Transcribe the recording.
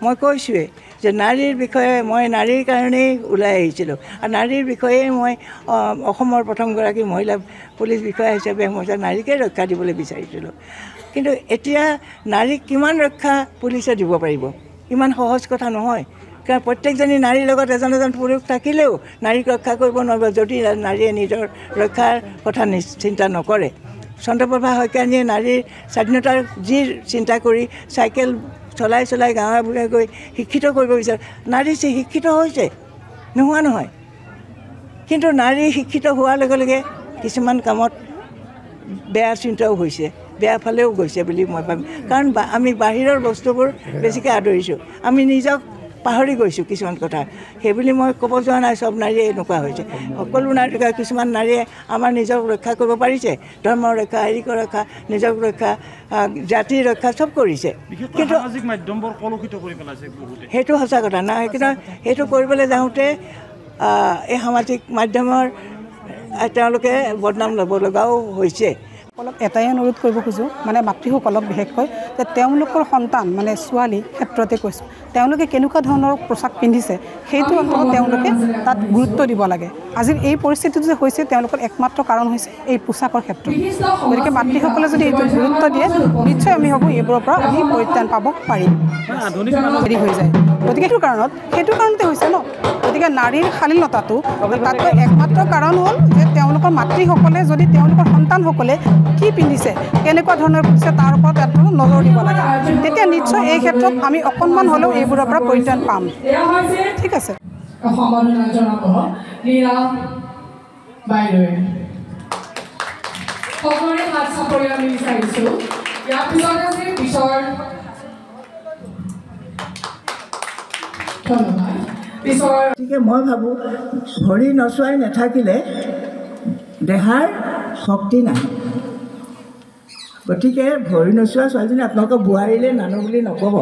মই কৈছোঁৱে যে নাৰীৰ বিষয়ে মই নাৰীৰ কাৰণেই ওলাই আহিছিলোঁ আৰু নাৰীৰ বিষয়ে মই অসমৰ প্ৰথমগৰাকী মহিলা পুলিচ বিষয়া হিচাপে মই নাৰীকে ৰক্ষা দিবলৈ বিচাৰিছিলোঁ। কিন্তু এতিয়া নাৰীক কিমান ৰক্ষা পুলিচে দিব পাৰিব? ইমান সহজ কথা নহয়। কাৰণ প্ৰত্যেকজনী নাৰীৰ লগত এজন এজন পুৰুষ থাকিলেও নাৰীক ৰক্ষা কৰিব নোৱাৰিব যদি নাৰীয়ে নিজৰ ৰক্ষাৰ কথা চিন্তা নকৰে। চন্দ্ৰপ্ৰভা শইকীয়ানীয়ে নাৰীৰ স্বাধীনতাৰ যি চিন্তা কৰি চাইকেল চলাই চলাই গাঁৱে ভূঞে গৈ শিক্ষিত কৰিব বিচাৰে। নাৰী শিক্ষিত হৈছে, নোহোৱা নহয়। কিন্তু নাৰী শিক্ষিত হোৱাৰ লগে লগে কিছুমান কামত বেয়া চিন্তাও হৈছে, বেয়া ফালেও গৈছে বুলি মই ভাবিম। কাৰণ আমি বাহিৰৰ বস্তুবোৰ বেছিকৈ আদৰিছোঁ, আমি নিজক পাহৰি গৈছোঁ কিছুমান কথা। সেইবুলি মই ক'ব যোৱা নাই চব নাৰীয়ে এনেকুৱা হৈছে। সকলো নাৰী, কিছুমান নাৰীয়ে আমাৰ নিজক ৰক্ষা কৰিব পাৰিছে, ধৰ্মৰ ৰক্ষা, হেৰিকৰ ৰক্ষা, নিজক ৰক্ষা, জাতিৰ ৰক্ষা চব কৰিছে। কিন্তু সেইটো সঁচা কথা নাই। কিন্তু সেইটো কৰিবলৈ যাওঁতে এই সামাজিক মাধ্যমৰ তেওঁলোকে বদনাম ল'ব লগাও হৈছে। এটাই অনুৰোধ কৰিব খোজোঁ, মানে মাতৃসকলক বিশেষকৈ, যে তেওঁলোকৰ সন্তান মানে ছোৱালী ক্ষেত্ৰতে কৈছোঁ, তেওঁলোকে কেনেকুৱা ধৰণৰ পোছাক পিন্ধিছে সেইটো অন্তত তেওঁলোকে তাত গুৰুত্ব দিব লাগে। আজিৰ এই পৰিস্থিতিটো যে হৈছে তেওঁলোকৰ একমাত্ৰ কাৰণ হৈছে এই পোছাকৰ ক্ষেত্ৰত। গতিকে মাতৃসকলে যদি এইটো গুৰুত্ব দিয়ে নিশ্চয় আমি ভাবোঁ এইবোৰৰ পৰা আমি পৰিত্ৰাণ পাব পাৰিম। হেৰি হৈ যায়। গতিকে সেইটো কাৰণতে হৈছে ন। গতিকে নাৰীৰ শালীনতাটো তাতকৈ একমাত্ৰ কাৰণ হ'ল যে তেওঁলোকৰ মাতৃসকলে যদি তেওঁলোকৰ সন্তানসকলে কি পিন্ধিছে, কেনেকুৱা ধৰণৰ পিন্ধিছে তাৰ ওপৰত এটা নজৰ দিব লাগে। তেতিয়া নিশ্চয় এই ক্ষেত্ৰত আমি অকণমান হ'লেও এইবোৰৰ পৰা পৰিত্ৰাণ পাম। ঠিক আছে। গতিকে মই ভাবোঁ ভৰি নচুৱাই নাথাকিলে দেহাৰ শক্তি নাহে। গতিকে ভৰি নচুৱা ছোৱালীজনী আপোনালোকক বোৱাৰীলৈ নানো বুলি নক'ব।